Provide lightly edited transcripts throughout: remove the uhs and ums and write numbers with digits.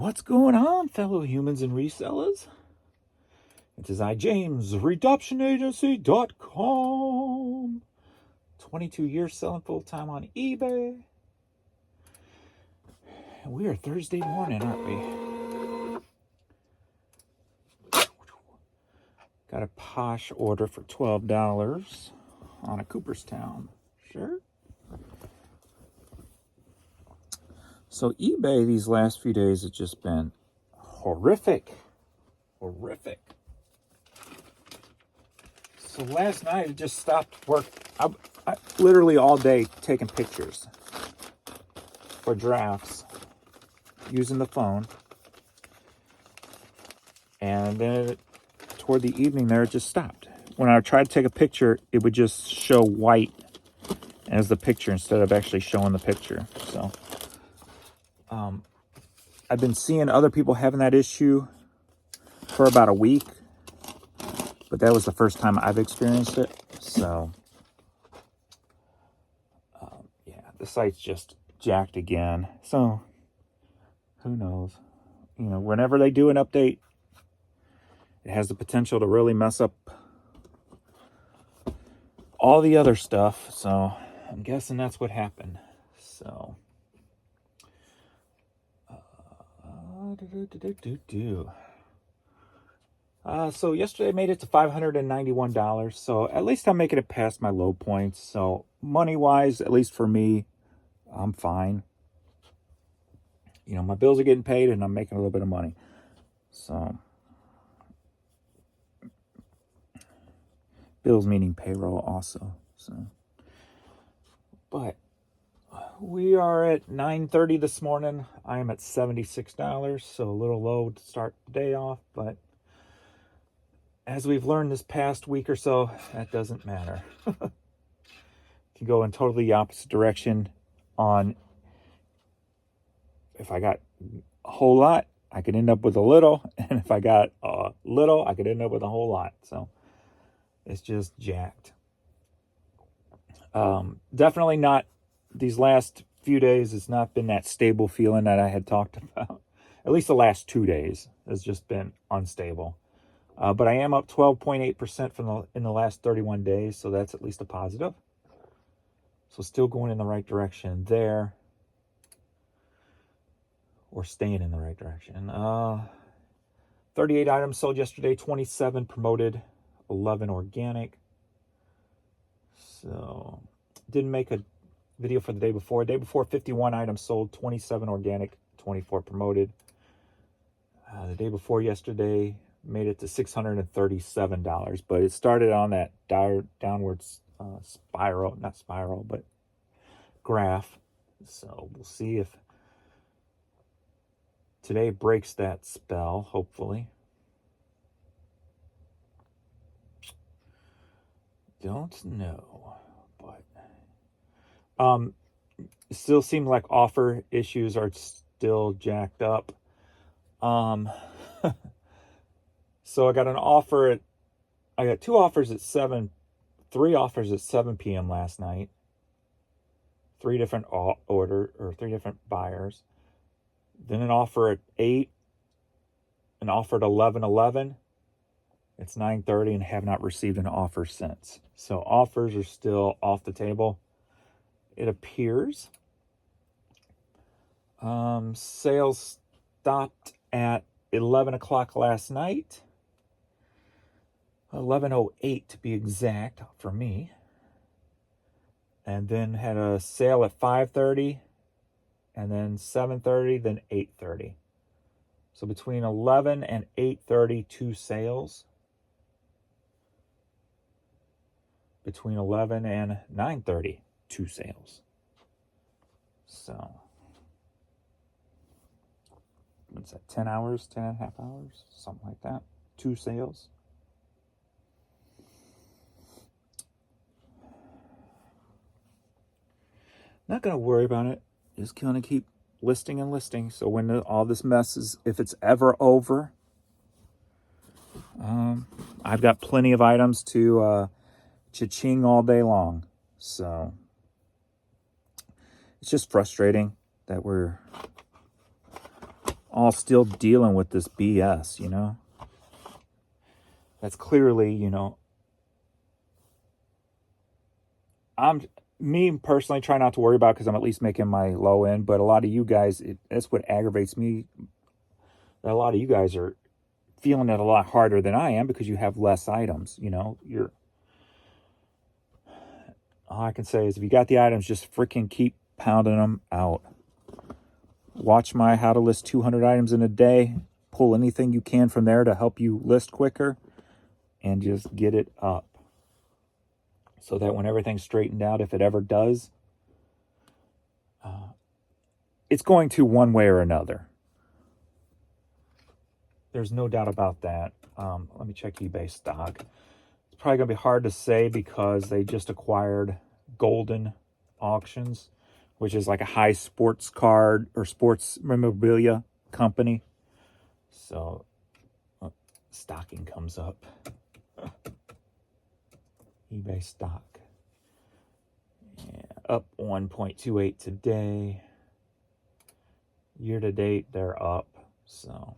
What's going on, fellow humans and resellers? It is I, James, RedoptionAgency.com. 22 years selling full-time on eBay. And we are Thursday morning, aren't we? Got a posh order for $12 on a Cooperstown shirt. So eBay these last few days has just been horrific. So last night I just stopped work. I literally all day taking pictures for drafts using the phone. And then toward the evening there, it just stopped. When I tried to take a picture, it would just show white as the picture instead of actually showing the picture. So I've been seeing other people having that issue for about a week, but that was the first time I've experienced it. So yeah, the site's just jacked again. So who knows? You know, whenever they do an update, it has the potential to really mess up all the other stuff. So I'm guessing that's what happened. So so yesterday I made it to $591. So at least I'm making it past my low points. So money-wise, at least for me, I'm fine. You know, my bills are getting paid and I'm making a little bit of money. So bills meaning payroll also. So, but we are at 9:30 this morning. I am at $76, so a little low to start the day off, but as we've learned this past week or so, that doesn't matter. Can go in totally the opposite direction on, if I got a whole lot, I could end up with a little, and if I got a little, I could end up with a whole lot. So it's just jacked. Definitely not, these last few days, it's not been that stable feeling that I had talked about. At least the last 2 days has just been unstable. But I am up 12.8% in the last 31 days, so that's at least a positive. So still going in the right direction there. Or staying in the right direction. 38 items sold yesterday, 27 promoted, 11 organic. So didn't make a video for the day before. Day before, 51 items sold, 27 organic, 24 promoted. The day before yesterday, made it to $637, but it started on that downwards spiral, not spiral, but graph. So we'll see if today breaks that spell, hopefully. Don't know, but it still seems like offer issues are still jacked up. So I got an offer I got 3 offers at 7 p.m. last night. 3 different three different buyers. Then an offer at 8, an offer at 11:11. It's 9:30 and have not received an offer since. So offers are still off the table, it appears. Sales stopped at 11 o'clock last night. 11:08 to be exact for me. And then had a sale at 5:30, and then 7:30, then 8:30. So between 11 and 8:30, 2 sales. Between 11 and 9:30, 2 sales. So what's that, 10 hours, 10 and a half hours, something like that. 2 sales. Not going to worry about it. Just going to keep listing and listing. So when all this mess is, if it's ever over, I've got plenty of items to cha-ching all day long. So it's just frustrating that we're all still dealing with this BS, you know? That's clearly, you know, me personally try not to worry about because I'm at least making my low end, but a lot of you guys, that's what aggravates me. A lot of you guys are feeling it a lot harder than I am because you have less items, you know? All I can say is if you got the items, just freaking keep pounding them out. Watch my how to list 200 items in a day. Pull anything you can from there to help you list quicker and just get it up. So that when everything's straightened out, if it ever does, it's going to one way or another. There's no doubt about that. Let me check eBay stock. It's probably going to be hard to say because they just acquired Golden Auctions, which is like a high sports card or sports memorabilia company. So stocking comes up. eBay stock. Yeah, up 1.28 today. Year to date, they're up. So,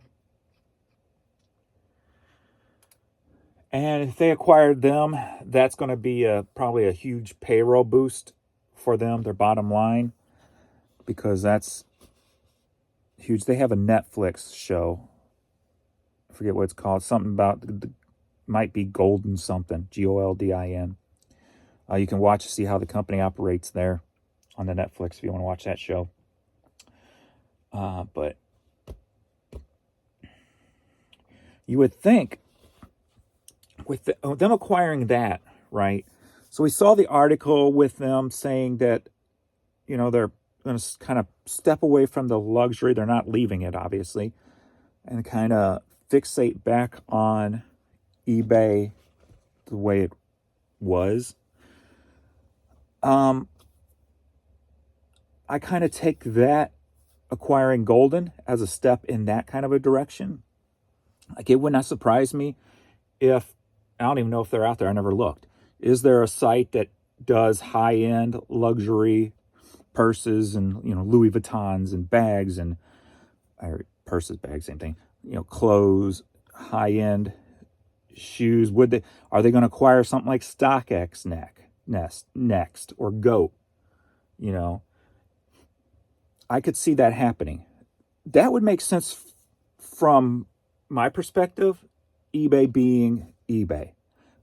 and if they acquired them, that's going to be probably a huge payroll boost for them, their bottom line, because that's huge. They have a Netflix show. I forget what it's called. Something about might be Golden something. Goldin. You can watch to see how the company operates there on the Netflix if you want to watch that show. But you would think with them acquiring that, right? So we saw the article with them saying that, you know, they're going to kind of step away from the luxury. They're not leaving it, obviously, and kind of fixate back on eBay the way it was. I kind of take that acquiring Golden as a step in that kind of a direction. Like, it would not surprise me if, I don't even know if they're out there, I never looked. Is there a site that does high-end luxury purses and, you know, Louis Vuittons and bags and, or purses, bags, same thing, you know, clothes, high-end shoes? Are they going to acquire something like StockX next or GOAT? You know, I could see that happening. That would make sense from my perspective. eBay being eBay,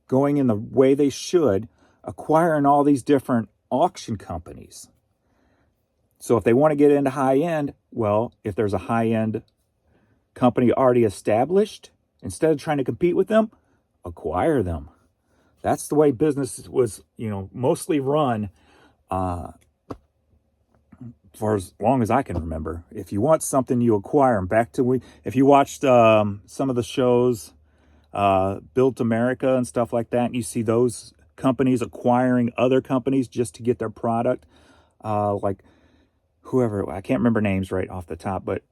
going in the way they should, acquiring all these different auction companies. So if they want to get into high end, well, if there's a high end company already established, instead of trying to compete with them, acquire them. That's the way business was, you know, mostly run for as long as I can remember. If you want something, you acquire them. If you watched some of the shows, Built America and stuff like that, and you see those companies acquiring other companies just to get their product, like whoever, I can't remember names right off the top, but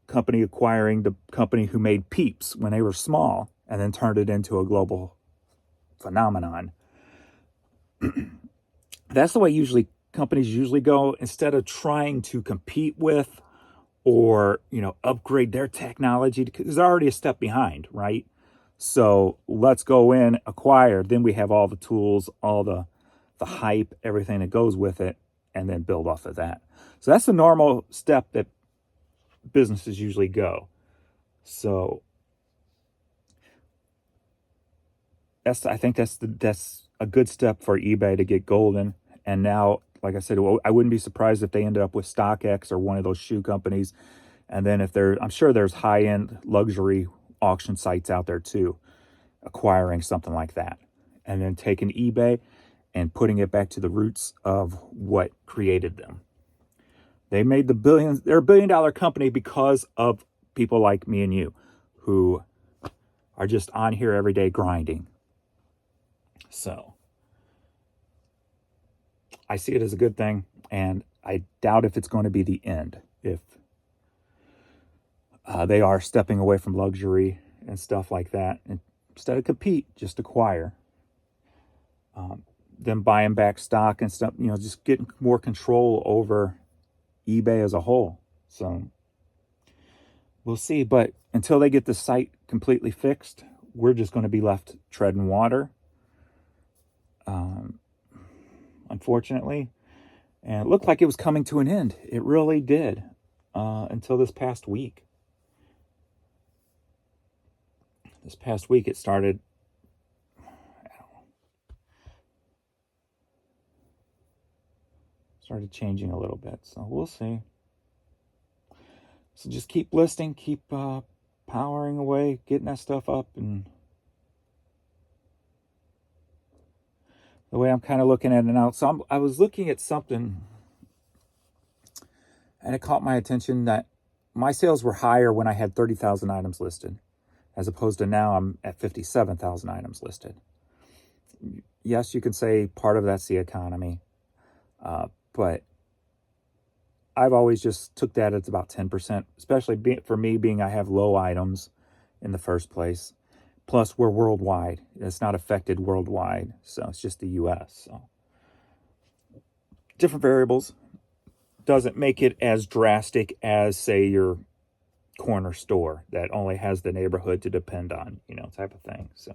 company acquiring the company who made Peeps when they were small and then turned it into a global phenomenon. That's the way companies usually go, instead of trying to compete with or, you know, upgrade their technology, because they're already a step behind, right? So let's go in, acquire, then we have all the tools, all the hype, everything that goes with it, and then build off of that. So that's the normal step that businesses usually go. So I think that's a good step for eBay to get Golden. And now, like I said, I wouldn't be surprised if they ended up with StockX or one of those shoe companies. And then I'm sure there's high-end luxury auction sites out there too, acquiring something like that. And then taking eBay and putting it back to the roots of what created them. They made they're a $1 billion company because of people like me and you who are just on here every day grinding. So I see it as a good thing, and I doubt if it's going to be the end. If they are stepping away from luxury and stuff like that, and instead of compete, just acquire. Them buying back stock and stuff, you know, just getting more control over eBay as a whole. So we'll see. But until they get the site completely fixed, we're just going to be left treading water, unfortunately. And it looked like it was coming to an end. It really did, until this past week. This past week it started changing a little bit. So we'll see. So just keep listing, keep powering away, getting that stuff up. And the way I'm kind of looking at it now, so I was looking at something, and it caught my attention that my sales were higher when I had 30,000 items listed, as opposed to now I'm at 57,000 items listed. Yes, you can say part of that's the economy, but I've always just took that as about 10%, especially for me being I have low items in the first place. Plus, we're worldwide. It's not affected worldwide, so it's just the U.S. So different variables doesn't make it as drastic as, say, your corner store that only has the neighborhood to depend on, type of thing. So.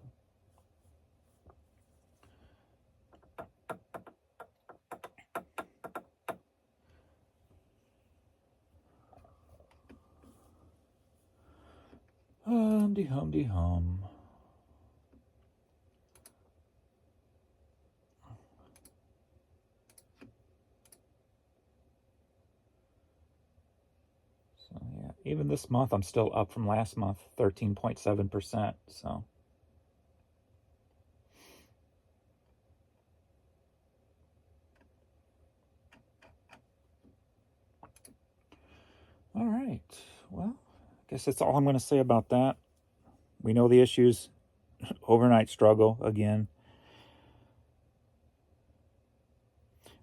Hum. So yeah, even this month I'm still up from last month, 13.7%. So. All right. Well, I guess that's all I'm going to say about that. We know the issues. Overnight struggle again.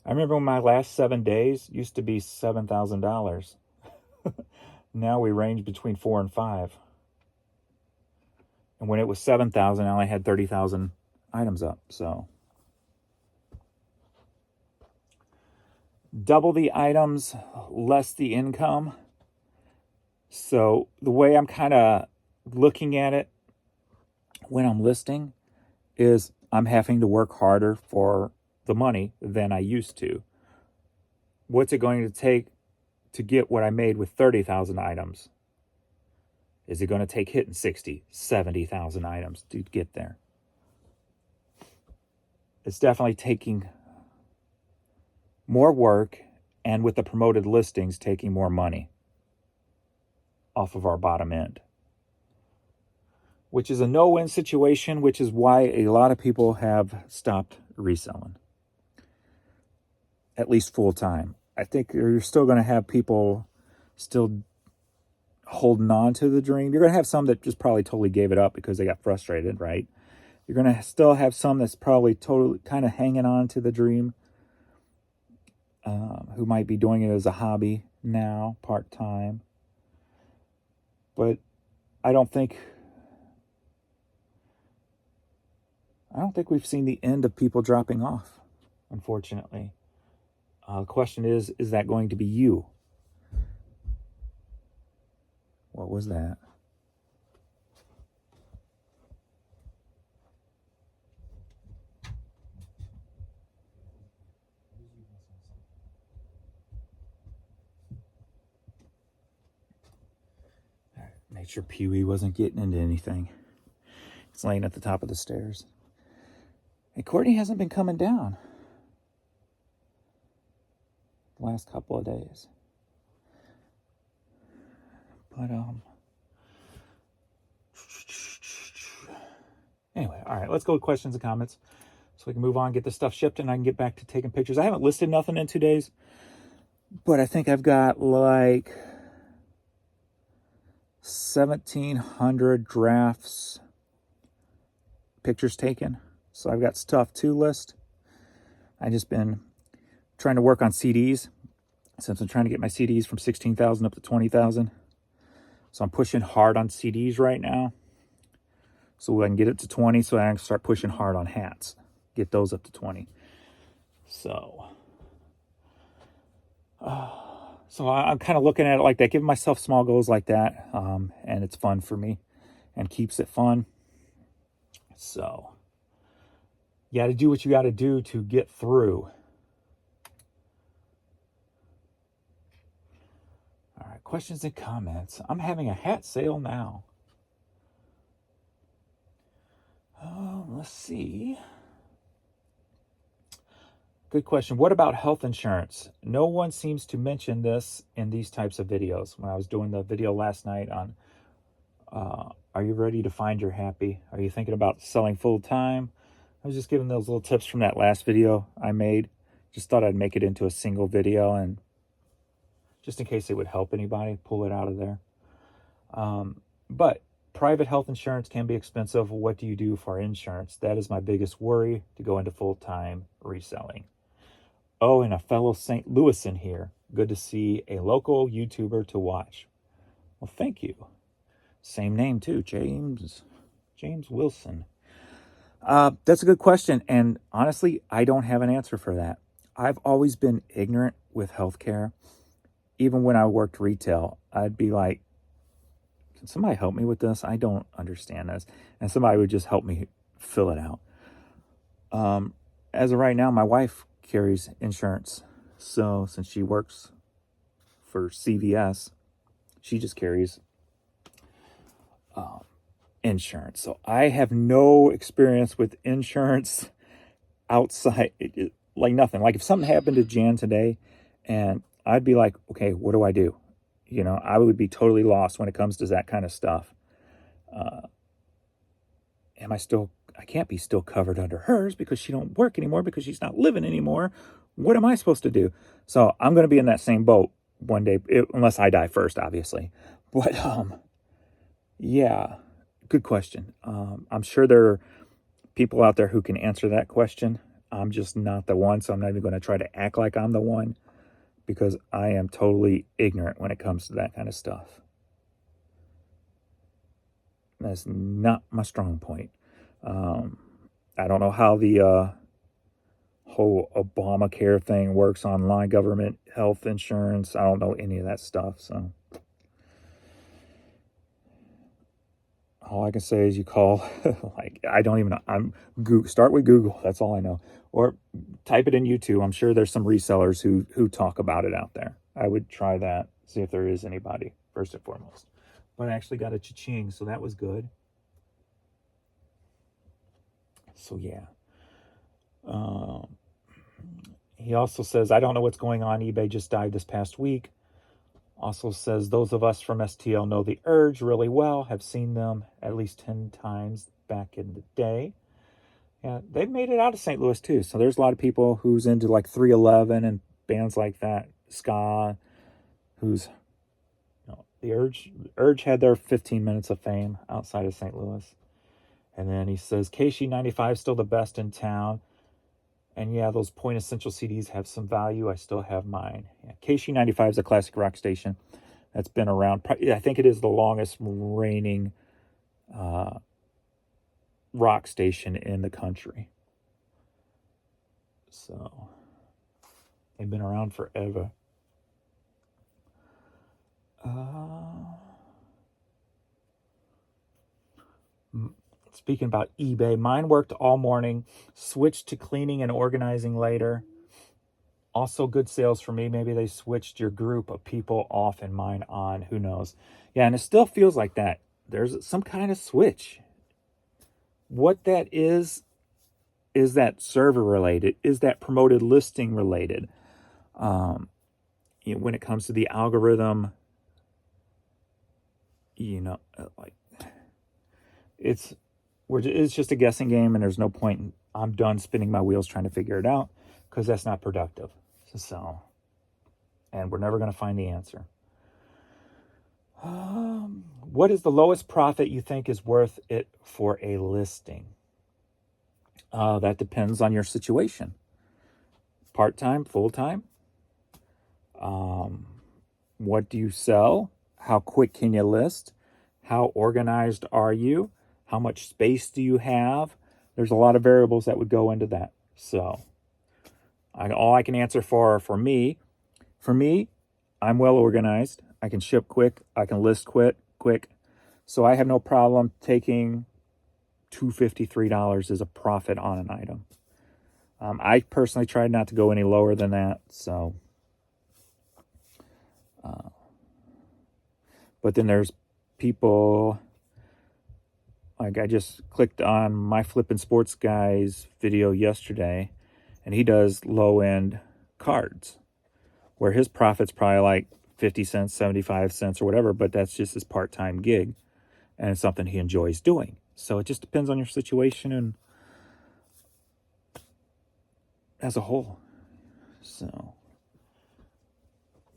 I remember when my last 7 days used to be $7,000. Now we range between 4 and 5. And when it was 7,000, I only had 30,000 items up. So double the items, less the income. So the way I'm kind of looking at it when I'm listing is I'm having to work harder for the money than I used to. What's it going to take to get what I made with 30,000 items? Is it going to take hitting 60, 70,000 items to get there? It's definitely taking more work, and with the promoted listings, taking more money off of our bottom end, which is a no-win situation, which is why a lot of people have stopped reselling, at least full-time. I think you're still going to have people still holding on to the dream. You're going to have some that just probably totally gave it up because they got frustrated, right? You're going to still have some that's probably totally kind of hanging on to the dream, who might be doing it as a hobby now, part-time. But I don't think we've seen the end of people dropping off, unfortunately. The question is that going to be you? What was that? Made sure Pee-wee wasn't getting into anything. It's laying at the top of the stairs. And Courtney hasn't been coming down the last couple of days. But, anyway, all right, let's go with questions and comments so we can move on, get this stuff shipped, and I can get back to taking pictures. I haven't listed nothing in 2 days, but I think I've got like 1,700 drafts, pictures taken. So I've got stuff to list. I've just been trying to work on CDs, since I'm trying to get my CDs from 16,000 up to 20,000. So I'm pushing hard on CDs right now, so I can get it to 20, so I can start pushing hard on hats, get those up to 20. So So I'm kind of looking at it like that, giving myself small goals like that, and it's fun for me and keeps it fun. So you got to do what you got to do to get through. All right, questions and comments. I'm having a hat sale now. Let's see. Good question. What about health insurance? No one seems to mention this in these types of videos. When I was doing the video last night on are you ready to find your happy? Are you thinking about selling full time? I was just giving those little tips from that last video I made. Just thought I'd make it into a single video, and just in case it would help anybody, pull it out of there. But private health insurance can be expensive. What do you do for insurance? That is my biggest worry, to go into full-time reselling. Oh, and a fellow St. Louisan here. Good to see a local YouTuber to watch. Well, thank you. Same name too, James Wilson. That's a good question, and honestly, I don't have an answer for that. I've always been ignorant with healthcare. Even when I worked retail, I'd be like, can somebody help me with this? I don't understand this. And somebody would just help me fill it out. As of right now, my wife carries insurance. So since she works for CVS, she just carries insurance. So I have no experience with insurance outside, like nothing. Like if something happened to Jan today, and I'd be like, okay, what do I do? I would be totally lost when it comes to that kind of stuff. I can't be still covered under hers because she don't work anymore, because she's not living anymore. What am I supposed to do? So I'm going to be in that same boat one day, unless I die first, obviously. But, yeah, good question. I'm sure there are people out there who can answer that question. I'm just not the one, so I'm not even going to try to act like I'm the one, because I am totally ignorant when it comes to that kind of stuff. That's not my strong point. I don't know how the whole Obamacare thing works, online government health insurance. I don't know any of that stuff. So all I can say is you call, like, I don't even know. Start with Google. That's all I know. Or type it in YouTube. I'm sure there's some resellers who talk about it out there. I would try that, see if there is anybody, first and foremost. But I actually got a cha-ching, so that was good. So, yeah. He also says, I don't know what's going on. eBay just died this past week. Also says, those of us from STL know the Urge really well, have seen them at least 10 times back in the day. Yeah, they've made it out of St. Louis too. So there's a lot of people who's into like 311 and bands like that, ska, who's, the Urge had their 15 minutes of fame outside of St. Louis. And then he says, KC 95 is still the best in town. And yeah, those Point Essential CDs have some value. I still have mine. Yeah, KC 95 is a classic rock station that's been around. I think it is the longest reigning rock station in the country. So they've been around forever. Speaking about eBay, mine worked all morning, switched to cleaning and organizing later. Also good sales for me. Maybe they switched your group of people off and mine on. Who knows? Yeah, and it still feels like that. There's some kind of switch. What that is that server related? Is that promoted listing related? When it comes to the algorithm, like it's just a guessing game, and there's no point. I'm done spinning my wheels trying to figure it out, because that's not productive. So, and we're never going to find the answer. What is the lowest profit you think is worth it for a listing? That depends on your situation. Part-time, full-time. What do you sell? How quick can you list? How organized are you? How much space do you have? There's a lot of variables that would go into that. So all I can answer for me, I'm well organized. I can ship quick. I can list quick. So I have no problem taking $253 as a profit on an item. I personally tried not to go any lower than that. So, but then there's people, like I just clicked on my Flippin' Sports Guy's video yesterday, and he does low-end cards, where his profit's probably like 50 cents, 75 cents or whatever, but that's just his part-time gig, and it's something he enjoys doing. So it just depends on your situation and as a whole. So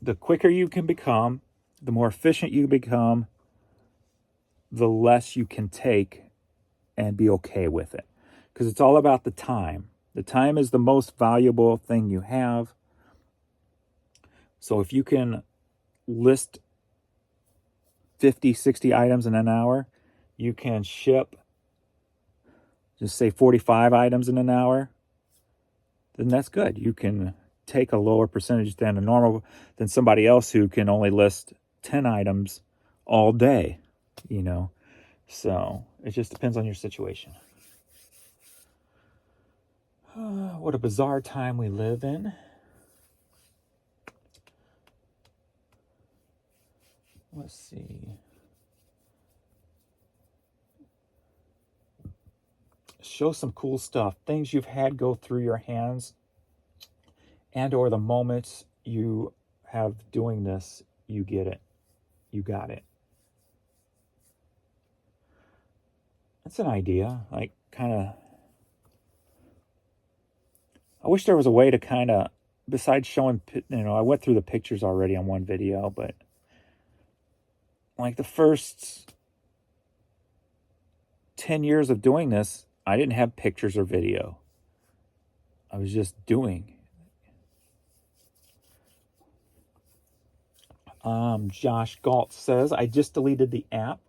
the quicker you can become, the more efficient you become, the less you can take and be okay with it. Because it's all about the time. The time is the most valuable thing you have. So if you can list 50, 60 items in an hour, you can ship, just say 45 items in an hour, then that's good. You can take a lower percentage than somebody else who can only list 10 items all day, you know. So it just depends on your situation. What a bizarre time we live in. Let's see. Show some cool stuff. Things you've had go through your hands, and or the moments you have doing this, you get it. You got it. That's an idea. Like, kind of, I wish there was a way to kind of, besides showing, I went through the pictures already on one video, but like the first 10 years of doing this, I didn't have pictures or video. I was just doing. Josh Galt says, I just deleted the app.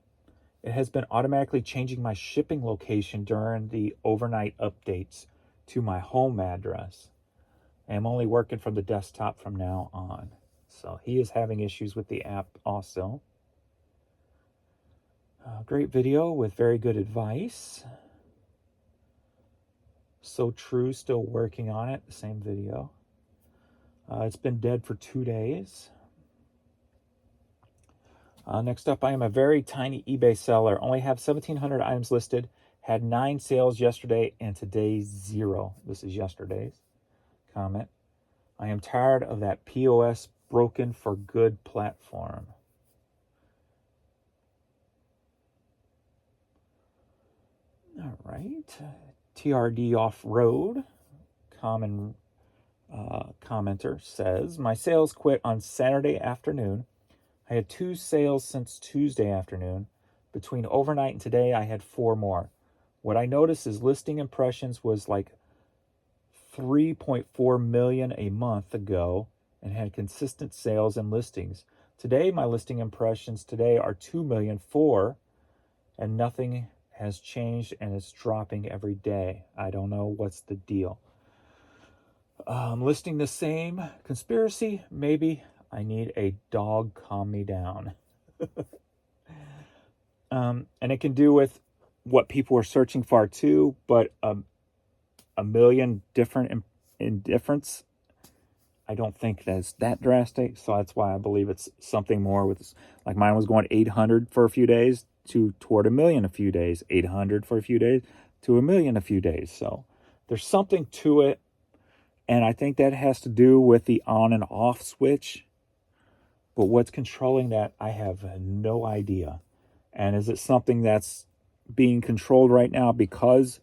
It has been automatically changing my shipping location during the overnight updates to my home address. I am only working from the desktop from now on. So he is having issues with the app also. Great video with very good advice. So true, still working on it. The same video. It's been dead for 2 days. Next up, I am a very tiny eBay seller. Only have 1,700 items listed. Had 9 sales yesterday and today 0. This is yesterday's comment. I am tired of that POS broken for good platform. All right. TRD Off-Road, common commenter, says, my sales quit on Saturday afternoon. I had 2 sales since Tuesday afternoon. Between overnight and today, I had 4 more. What I noticed is listing impressions was like 3.4 million a month ago and had consistent sales and listings. Today, my listing impressions today are 2,000,004 and nothing has changed and it's dropping every day. I don't know what's the deal. Listing the same. Conspiracy? Maybe. I need a dog calm me down. And it can do with what people are searching for too, but a million different indifference, I don't think that's that drastic. So that's why I believe it's something more with, like mine was going 800 for a few days to toward 1 million a few days, 800 for a few days to 1 million a few days. So there's something to it. And I think that has to do with the on and off switch. But what's controlling that, I have no idea. And is it something that's being controlled right now because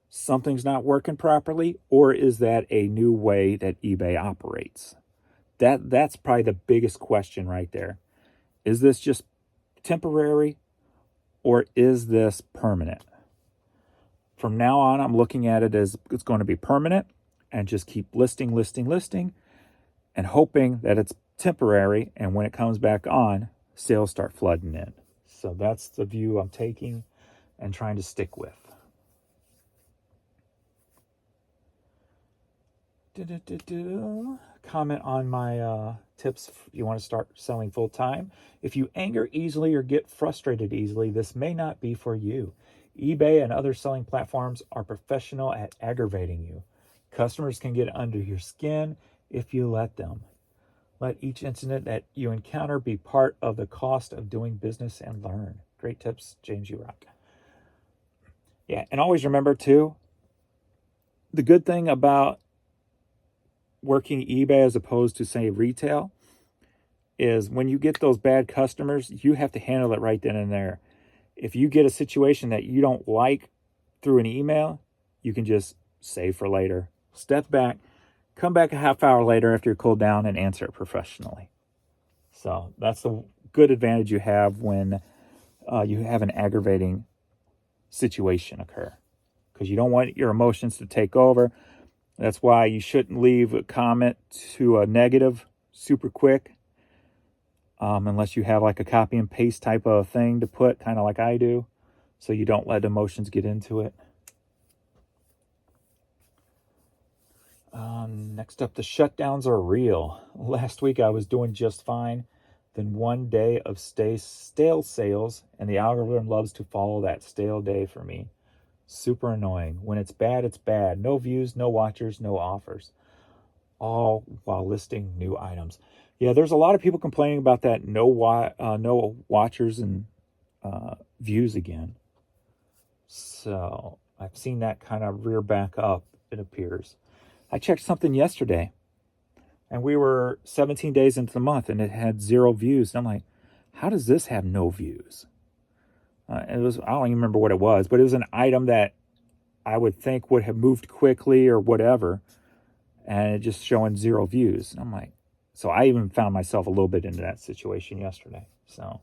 something's not working properly? Or is that a new way that eBay operates? That's probably the biggest question right there. Is this just temporary or is this permanent? From now on, I'm looking at it as it's going to be permanent and just keep listing and hoping that it's temporary, and when it comes back on, sales start flooding in. So that's the view I'm taking and trying to stick with. comment on my tips if you want to start selling full time. If you anger easily or get frustrated easily, this may not be for you. eBay and other selling platforms are professional at aggravating you. Customers can get under your skin if you let them. Let each incident that you encounter be part of the cost of doing business and learn. Great tips, James U. Rock. Yeah, and always remember too, the good thing about working eBay as opposed to, say, retail is when you get those bad customers, you have to handle it right then and there. If you get a situation that you don't like through an email, you can just save for later. Step back, come back a half hour later after you're cooled down and answer it professionally. So that's the good advantage you have when you have an aggravating situation occur, because you don't want your emotions to take over. That's why you shouldn't leave a comment to a negative super quick, unless you have like a copy and paste type of thing to put, kind of like I do, so you don't let emotions get into it. Next up, the shutdowns are real. Last week I was doing just fine. Then one day of stale sales, and the algorithm loves to follow that stale day for me. Super annoying. When it's bad, it's bad. No views, no watchers, no offers. All while listing new items. Yeah, there's a lot of people complaining about that no watchers and views again. So I've seen that kind of rear back up, it appears. I checked something yesterday, and we were 17 days into the month, and it had 0 views. And I'm like, how does this have no views? I don't even remember what it was, but it was an item that I would think would have moved quickly or whatever, and it just showing 0 views. And I'm like, so I even found myself a little bit into that situation yesterday. So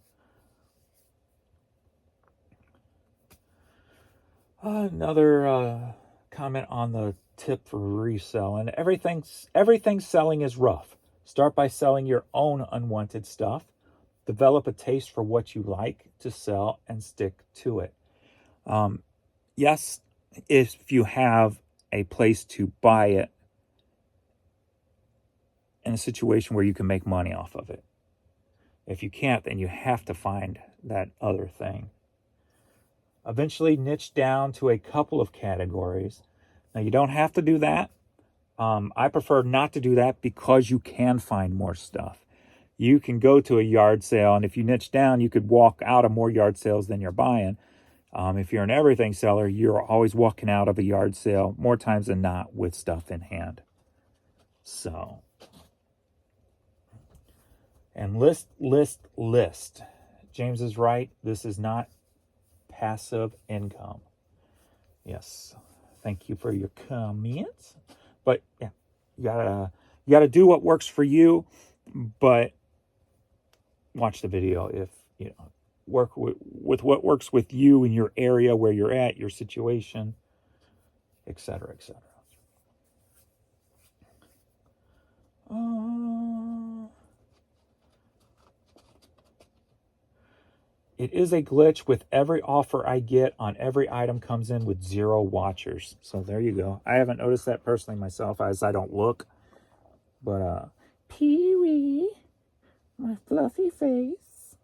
another comment on the tip for resell. And everything selling is rough. Start by selling your own unwanted stuff. Develop a taste for what you like to sell and stick to it. Yes, if you have a place to buy it in a situation where you can make money off of it. If you can't, then you have to find that other thing. Eventually niche down to a couple of categories. Now, you don't have to do that. I prefer not to do that because you can find more stuff. You can go to a yard sale, and if you niche down, you could walk out of more yard sales than you're buying. If you're an everything seller, you're always walking out of a yard sale more times than not with stuff in hand. So, and list. James is right. This is not passive income. Yes. Thank you for your comments. But yeah, you gotta do what works for you, but watch the video if you know, work with what works with you in your area where you're at, your situation, etc., etc. It is a glitch with every offer I get on every item comes in with 0 watchers. So there you go. I haven't noticed that personally myself, as I don't look. But Pee-wee, my fluffy face.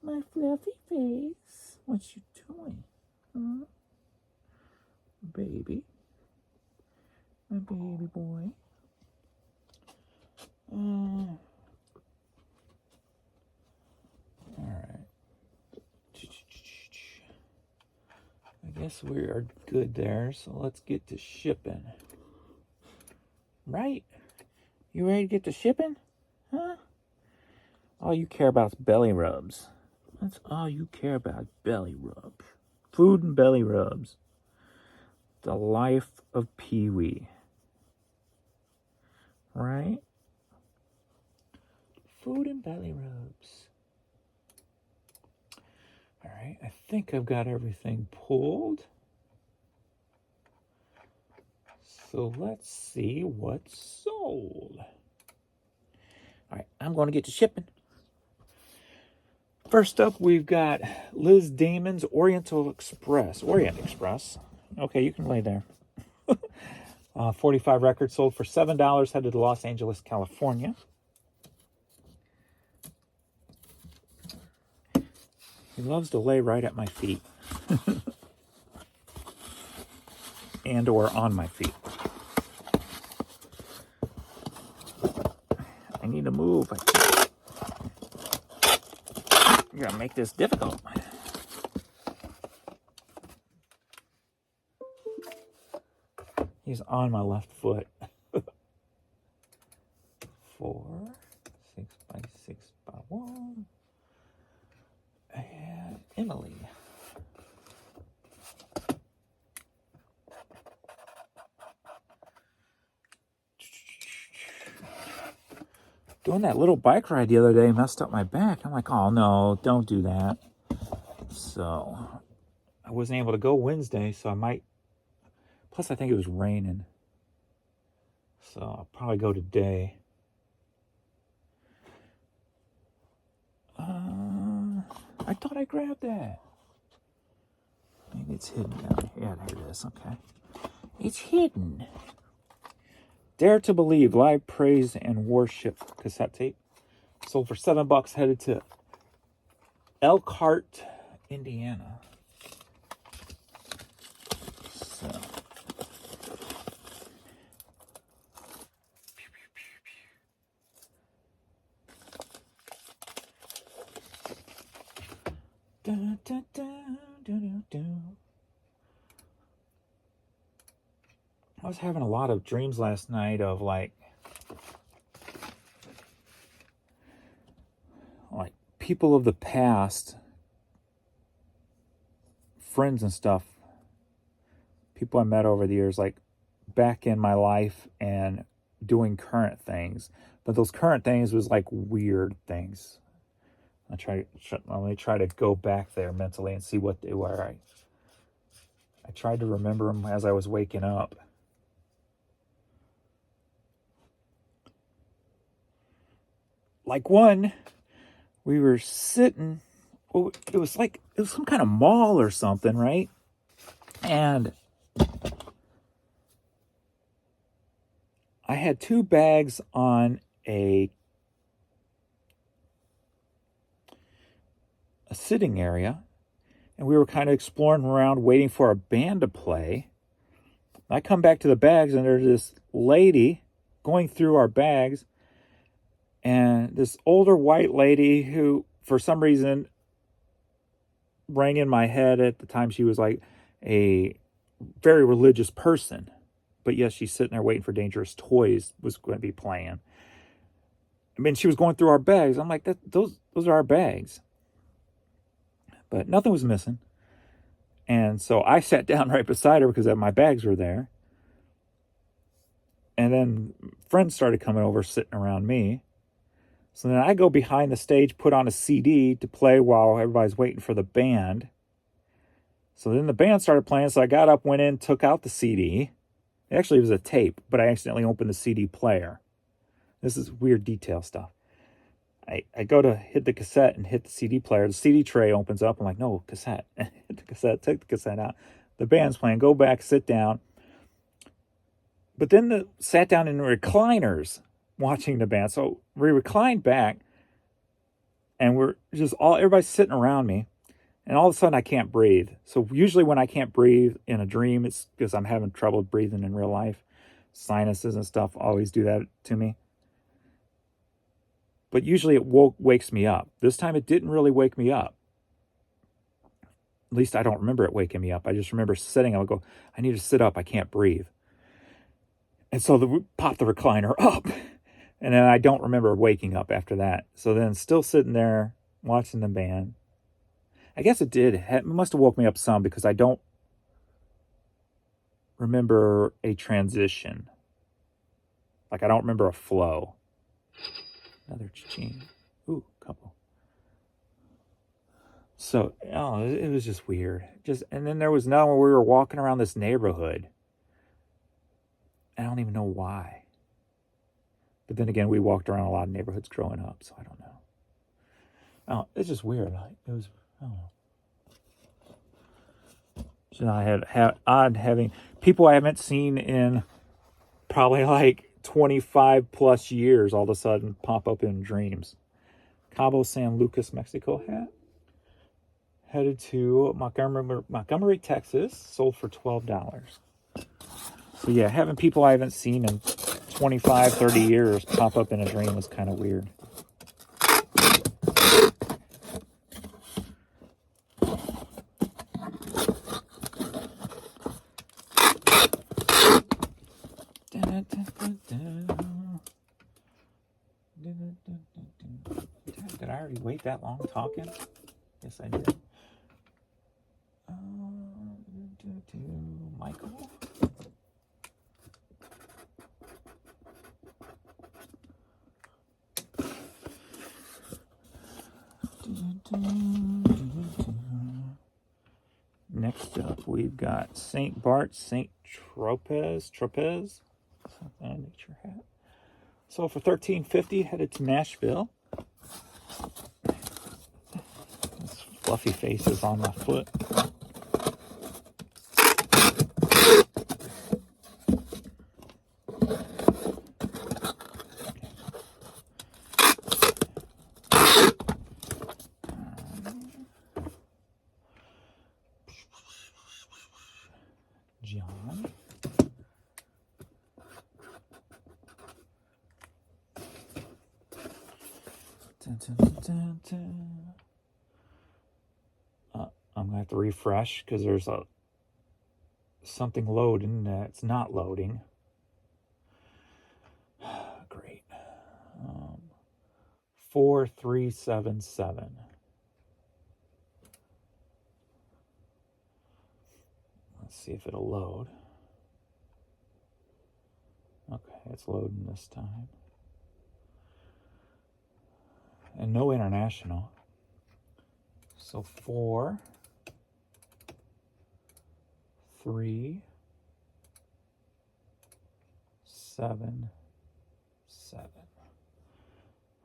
My fluffy face. What you doing? Huh? Baby. My baby boy. All right. I guess we are good there, so let's get to shipping. Right? You ready to get to shipping? Huh? All you care about is belly rubs. That's all you care about, belly rubs. Food and belly rubs. The life of Pee-wee. Right? Food and belly rubs. All right, I think I've got everything pulled. So let's see what's sold. All right, I'm going to get to shipping. First up, we've got Liz Damon's Orient Express. Okay, you can lay there. 45 records sold for $7, headed to Los Angeles, California. He loves to lay right at my feet. And or on my feet. I need to move. You're gonna make this difficult. He's on my left foot. 4, 6 by 6 by 1. And Emily. Doing that little bike ride the other day messed up my back. I'm like, oh no, don't do that. So I wasn't able to go Wednesday, so I might. Plus, I think it was raining. So I'll probably go today. I thought I grabbed that. Maybe it's hidden down here. Yeah, there it is. Okay. It's hidden. Dare to Believe, live praise and worship cassette tape. Sold for $7, headed to Elkhart, Indiana. So. Dun, dun, dun, dun, dun. I was having a lot of dreams last night of like people of the past, friends and stuff, people I met over the years, like back in my life and doing current things. But those current things was like weird things. Let me try to go back there mentally and see what they were. I tried to remember them as I was waking up. Like one, we were sitting, it was some kind of mall or something, right? And I had 2 bags on a sitting area, and we were kind of exploring around waiting for a band to play. I come back to the bags, and there's this lady going through our bags, and this older white lady who, for some reason, rang in my head at the time. She was like a very religious person. But yes, she's sitting there waiting for Dangerous Toys was going to be playing. I mean, she was going through our bags. I'm like, those are our bags. But nothing was missing. And so I sat down right beside her because my bags were there. And then friends started coming over, sitting around me. So then I go behind the stage, put on a CD to play while everybody's waiting for the band. So then the band started playing, so I got up, went in, took out the CD. Actually, it was a tape, but I accidentally opened the CD player. This is weird detail stuff. I go to hit the cassette and hit the CD player. The CD tray opens up. I'm like, no, cassette. Hit the cassette, took the cassette out. The band's playing. Go back, sit down. But then sat down in recliners watching the band. So we reclined back, and we're just everybody's sitting around me. And all of a sudden, I can't breathe. So usually when I can't breathe in a dream, it's because I'm having trouble breathing in real life. Sinuses and stuff always do that to me. But usually it wakes me up. This time it didn't really wake me up. At least I don't remember it waking me up. I just remember sitting. I would go, I need to sit up. I can't breathe. And so we popped the recliner up. And then I don't remember waking up after that. So then still sitting there watching the band. I guess it did. It must have woke me up some because I don't remember a transition. Like I don't remember a flow. Another cha-ching. Ooh, couple. So, it was just weird. And then there was another one where we were walking around this neighborhood. I don't even know why. But then again, we walked around a lot of neighborhoods growing up, so I don't know. Oh, it's just weird. It was, I don't know. So I had odd having people I haven't seen in probably like 25 plus years all of a sudden pop up in dreams. Cabo San Lucas, Mexico hat. Headed to Montgomery, Texas. Sold for $12. So yeah, having people I haven't seen in 25, 30 years pop up in a dream was kind of weird. Did I already wait that long talking? Yes, I did. Michael. Next up, we've got St. Bart, St. Tropez, something on nature hat. So for $13.50, headed to Nashville. This fluffy face is on my foot. John. I'm gonna have to refresh because there's something loading that's not loading. Great. 4377. Let's see if it'll load. Okay, it's loading this time. And no international. So 4, 3, 7, 7.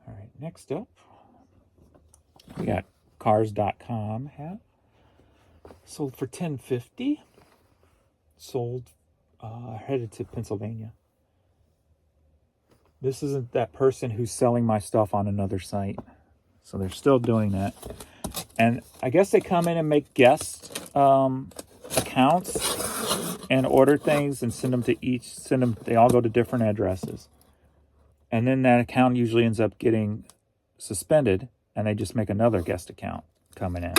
All right, next up, we got cars.com hat. Sold for $10.50. Sold, headed to Pennsylvania. This isn't that person who's selling my stuff on another site. So they're still doing that. And I guess they come in and make guest accounts and order things and send them to they all go to different addresses. And then that account usually ends up getting suspended and they just make another guest account coming in.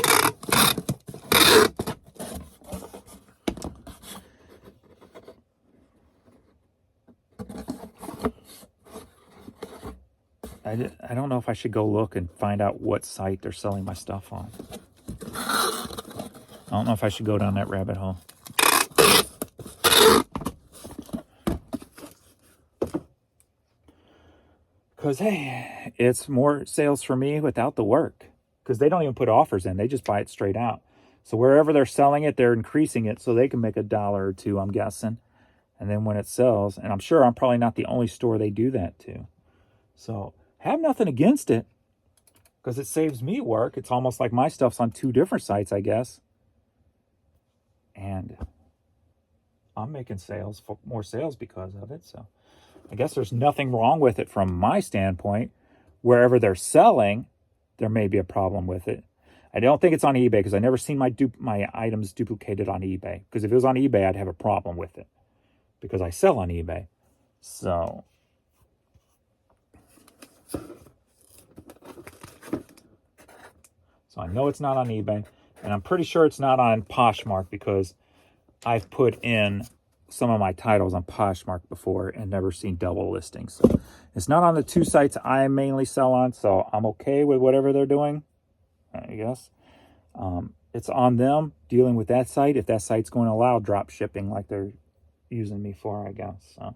I don't know if I should go look and find out what site they're selling my stuff on. I don't know if I should go down that rabbit hole. Because, hey, it's more sales for me without the work. Because they don't even put offers in. They just buy it straight out. So wherever they're selling it, they're increasing it so they can make $1 or $2, I'm guessing. And then when it sells, and I'm sure I'm probably not the only store they do that to. So have nothing against it because it saves me work. It's almost like my stuff's on 2 different sites, I guess. And I'm making more sales because of it. So I guess there's nothing wrong with it from my standpoint. Wherever they're selling, there may be a problem with it. I don't think it's on eBay because I never seen my items duplicated on eBay. Because if it was on eBay, I'd have a problem with it because I sell on eBay. So I know it's not on eBay, and I'm pretty sure it's not on Poshmark because I've put in some of my titles on Poshmark before and never seen double listings. So it's not on the 2 sites I mainly sell on, so I'm okay with whatever they're doing, I guess. It's on them dealing with that site if that site's going to allow drop shipping like they're using me for, I guess. So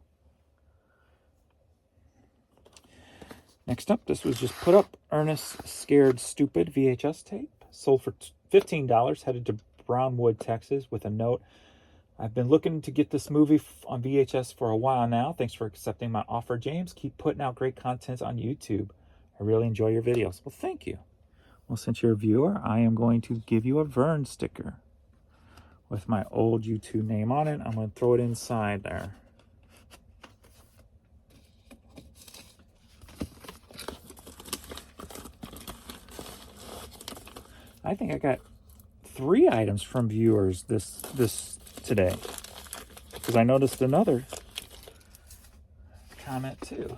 next up, this was just put up. Ernest Scared Stupid VHS tape. Sold for $15. Headed to Brownwood, Texas with a note. I've been looking to get this movie on VHS for a while now. Thanks for accepting my offer, James. Keep putting out great content on YouTube. I really enjoy your videos. Well, thank you. Well, since you're a viewer, I am going to give you a Vern sticker with my old YouTube name on it. I'm going to throw it inside there. I think I got 3 items from viewers this today, because I noticed another comment too.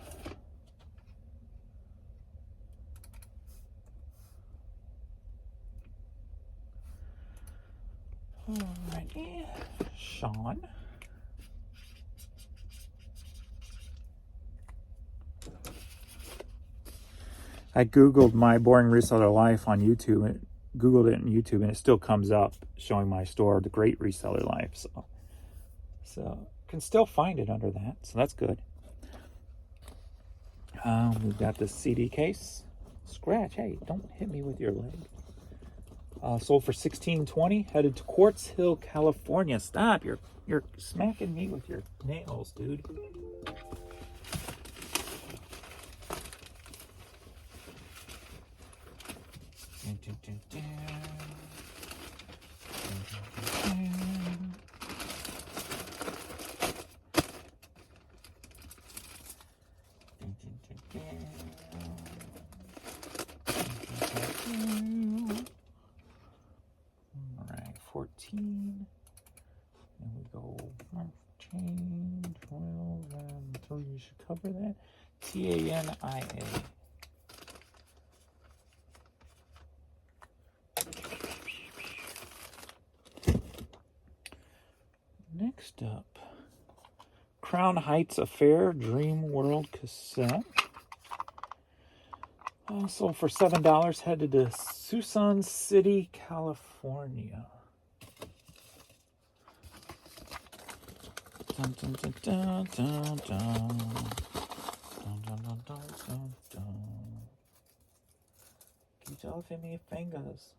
Alrighty, Sean. I googled my boring reseller life on YouTube, and googled it on YouTube, and it still comes up showing my store, The Great Reseller Life. So can still find it under that, so that's good. We've got the CD case. Scratch, hey, don't hit me with your leg. Sold for $16.20, headed to Quartz Hill, California. Stop, you're smacking me with your nails, dude. All right, 14. And we go chain 12 and 3. You should cover that. TANIA. Next up, Crown Heights Affair Dream World cassette. Sold for $7, headed to Tucson City, California. Dun, dun, dun, dun, dun, dun. Dun, dun, dun, dun, dun, dun. Get off of me fingers.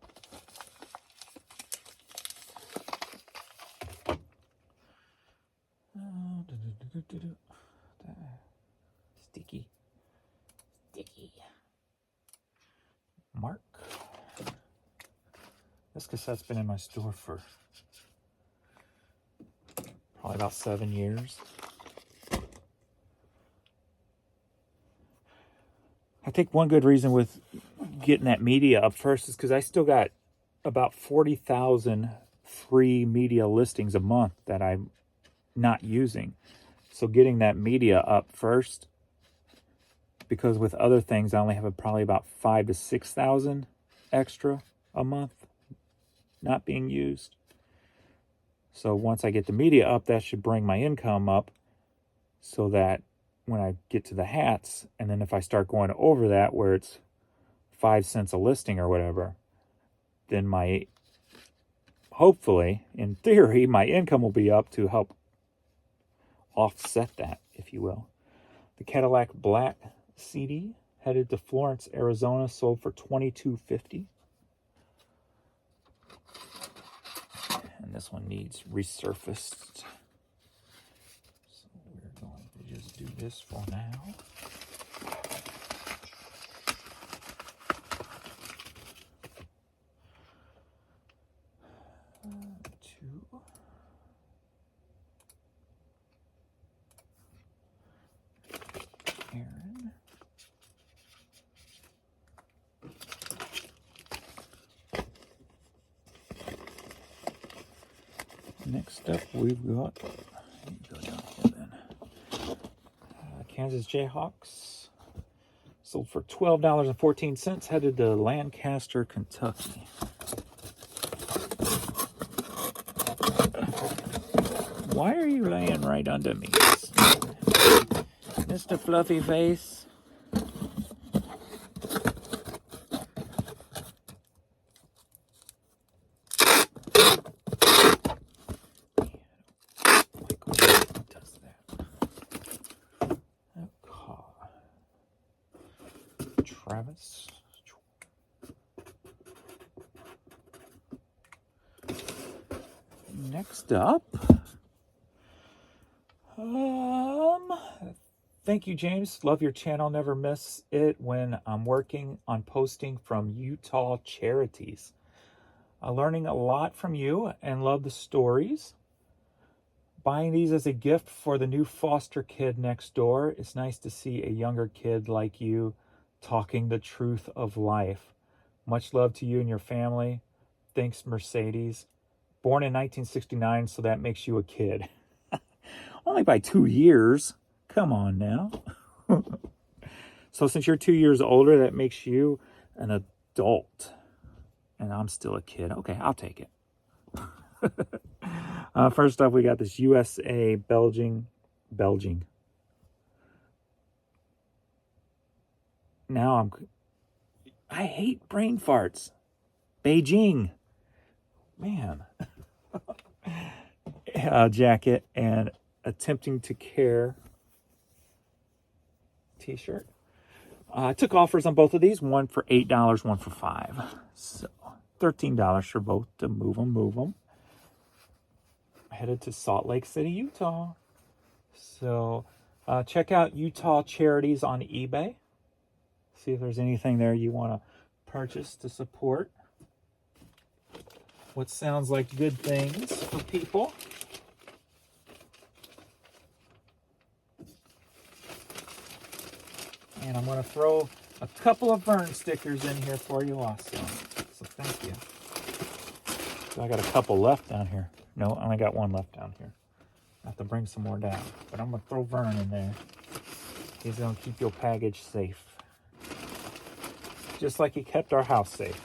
Sticky. Mark. This cassette's been in my store for probably about 7 years. I think one good reason with getting that media up first is because I still got about 40,000 free media listings a month that I'm not using. So getting that media up first, because with other things I only have probably about 5,000 to 6,000 extra a month not being used. So once I get the media up, that should bring my income up, so that when I get to the hats, and then if I start going over that where it's 5 cents a listing or whatever, then hopefully, in theory, my income will be up to help offset that, if you will. The Cadillac Black CD, headed to Florence, Arizona, sold for $22.50. And this one needs resurfaced. So we're going to just do this for now. Aaron. Next up, we've got, go down here then. Kansas Jayhawks, sold for $12.14, headed to Lancaster, Kentucky. Why are you laying right under me, Mr. Fluffy Face? Travis. Next up, thank you, James. Love your channel. Never miss it when I'm working on posting from Utah charities. Learning a lot from you and love the stories. Buying these as a gift for the new foster kid next door. It's nice to see a younger kid like you talking the truth of life. Much love to you and your family. Thanks, Mercedes. Born in 1969, so that makes you a kid. Only by 2 years. Come on now. So since you're 2 years older, that makes you an adult. And I'm still a kid. Okay, I'll take it. First up, we got this USA Belgium. Now I hate brain farts. Beijing. Man. Jacket and Attempting to Care t-shirt. I took offers on both of these. One for $8, one for $5. So $13 for both to move them. Headed to Salt Lake City, Utah. So check out Utah Charities on eBay. See if there's anything there you want to purchase to support what sounds like good things for people. And I'm going to throw a couple of Vern stickers in here for you also. So thank you. So I got a couple left down here. No, I only got one left down here. I have to bring some more down. But I'm going to throw Vern in there. He's going to keep your package safe. Just like he kept our house safe.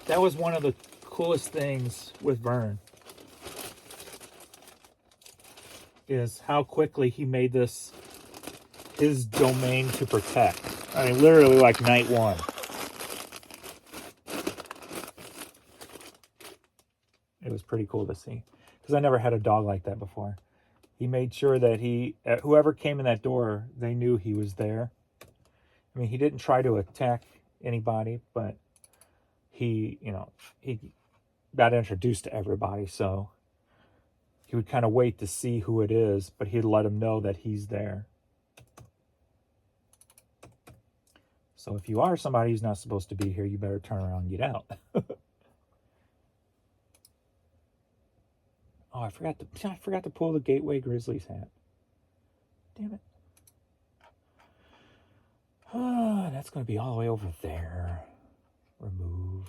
That was one of the coolest things with Vern. Is how quickly he made this his domain to protect. I mean, literally like night one. It was pretty cool to see. Because I never had a dog like that before. He made sure that whoever came in that door, they knew he was there. I mean, he didn't try to attack anybody, but he got introduced to everybody, so he would kind of wait to see who it is, but he'd let them know that he's there. So if you are somebody who's not supposed to be here, you better turn around and get out. Oh, I forgot to pull the Gateway Grizzlies hat. Damn it. Oh, that's going to be all the way over there. Remove.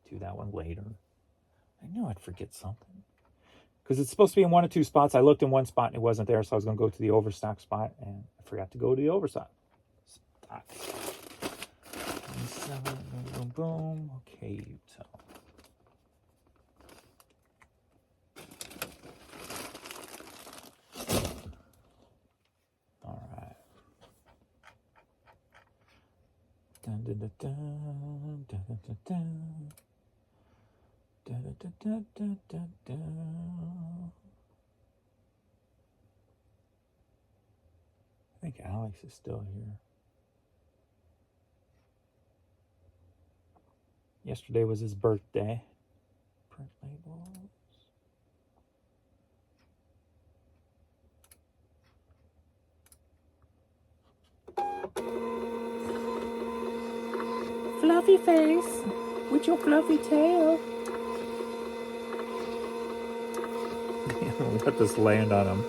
Do that one later. I knew I'd forget something. Because it's supposed to be in one or two spots. I looked in one spot and it wasn't there, so I was going to go to the overstock spot, and I forgot to go to the overstock spot. Boom, boom, boom. Okay, Utah. All right. Dun, dun, dun, dun, dun, dun, dun. Da, da, da, da, da, da. I think Alex is still here. Yesterday was his birthday. Print labels. Fluffy face with your fluffy tail. Let this land on him.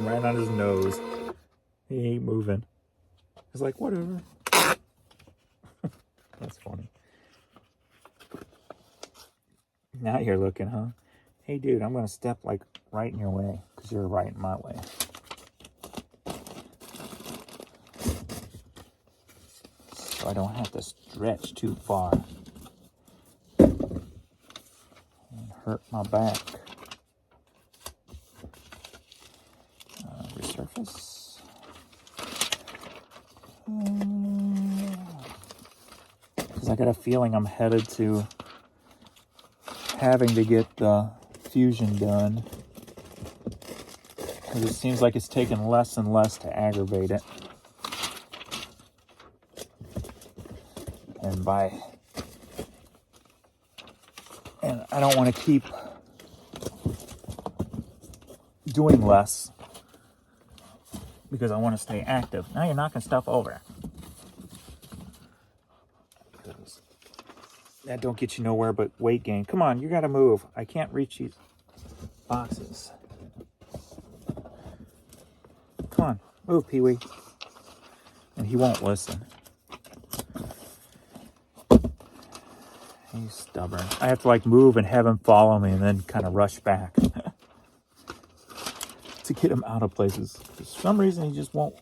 Right on his nose. He ain't moving. He's like, whatever. That's funny. Now you're looking, huh? Hey, dude, I'm going to step like right in your way because you're right in my way. So I don't have to stretch too far and hurt my back. Resurface. Because I got a feeling I'm headed to having to get the fusion done. Because it seems like it's taking less and less to aggravate it. And I don't want to keep doing less because I want to stay active. Now you're knocking stuff over. That don't get you nowhere but weight gain. Come on, you got to move. I can't reach these boxes. Move, Pee-wee. And he won't listen. He's stubborn. I have to like move and have him follow me and then kind of rush back to get him out of places. For some reason, he just won't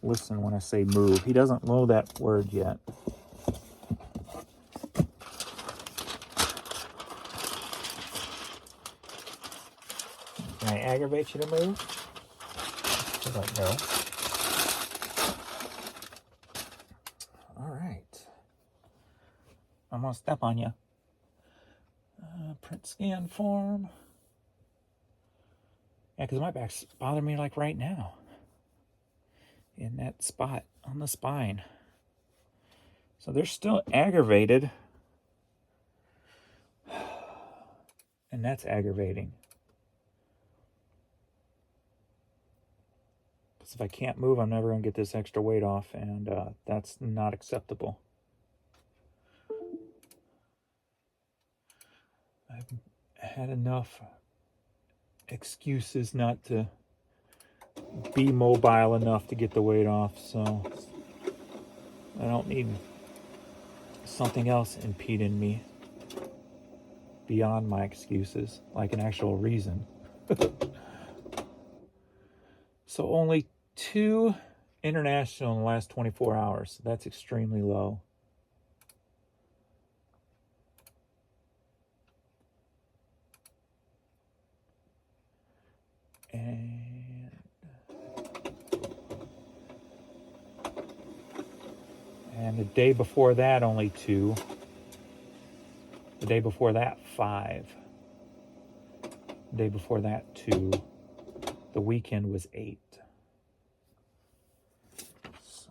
listen when I say move. He doesn't know that word yet. Can I aggravate you to move? I don't know. All right. I'm going to step on you. Print scan form. Yeah, because my back's bothering me like right now. In that spot on the spine. So they're still aggravated. And that's aggravating. Because if I can't move, I'm never going to get this extra weight off. And that's not acceptable. I've had enough excuses not to be mobile enough to get the weight off, so I don't need something else impeding me beyond my excuses, like an actual reason. So only 2 international in the last 24 hours. That's extremely low. And the day before that, only 2. The day before that, 5. The day before that, 2. The weekend was 8. So,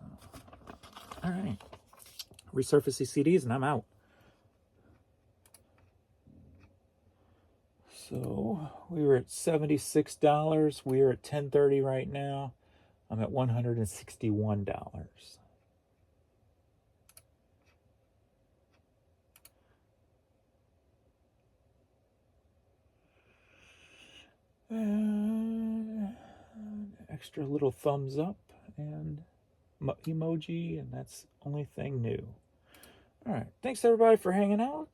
all right. Resurface these CDs and I'm out. So we were at $76. We are at $10.30 right now. I'm at $161. Extra little thumbs up and emoji, and that's the only thing new. All right, thanks everybody for hanging out.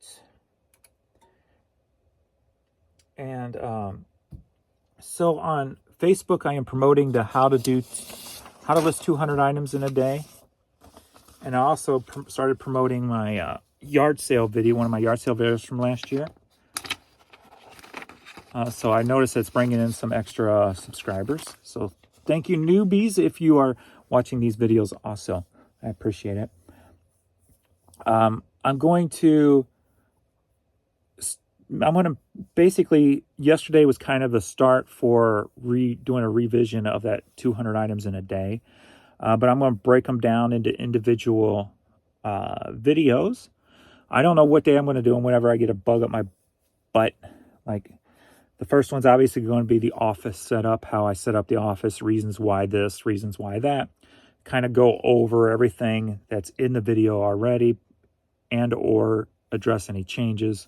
And so on Facebook, I am promoting the how to list 200 items in a day. And I also started promoting my yard sale video, one of my yard sale videos from last year. So I noticed it's bringing in some extra subscribers. So thank you, newbies, if you are watching these videos also. I appreciate it. I'm going to basically, yesterday was kind of the start for doing a revision of that 200 items in a day. But I'm going to break them down into individual videos. I don't know what day I'm going to do them whenever I get a bug up my butt. Like, the first one's obviously going to be the office setup, how I set up the office, reasons why this, reasons why that. Kind of go over everything that's in the video already and or address any changes.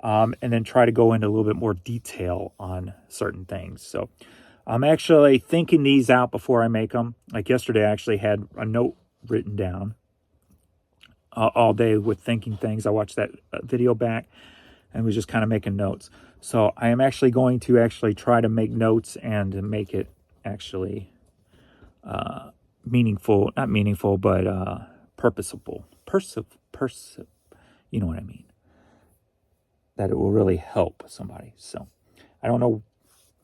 And then try to go into a little bit more detail on certain things. So I'm actually thinking these out before I make them. Like yesterday, I actually had a note written down all day with thinking things. I watched that video back and was just kind of making notes. So I am actually going to try to make notes and make it actually meaningful, not meaningful, but purposeful. You know what I mean? That it will really help somebody. So I don't know,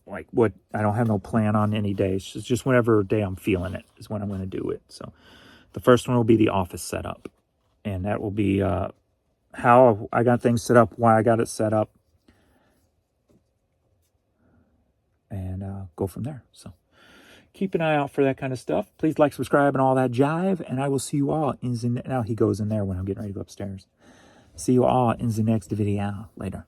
like what, I don't have no plan on any days. It's just whatever day I'm feeling it is when I'm going to do it. So the first one will be the office setup. And that will be how I got things set up, why I got it set up. And go from there. So keep an eye out for that kind of stuff. Please like, subscribe, and all that jive. And I will see you all in the... Now he goes in there when I'm getting ready to go upstairs. See you all in the next video. Later.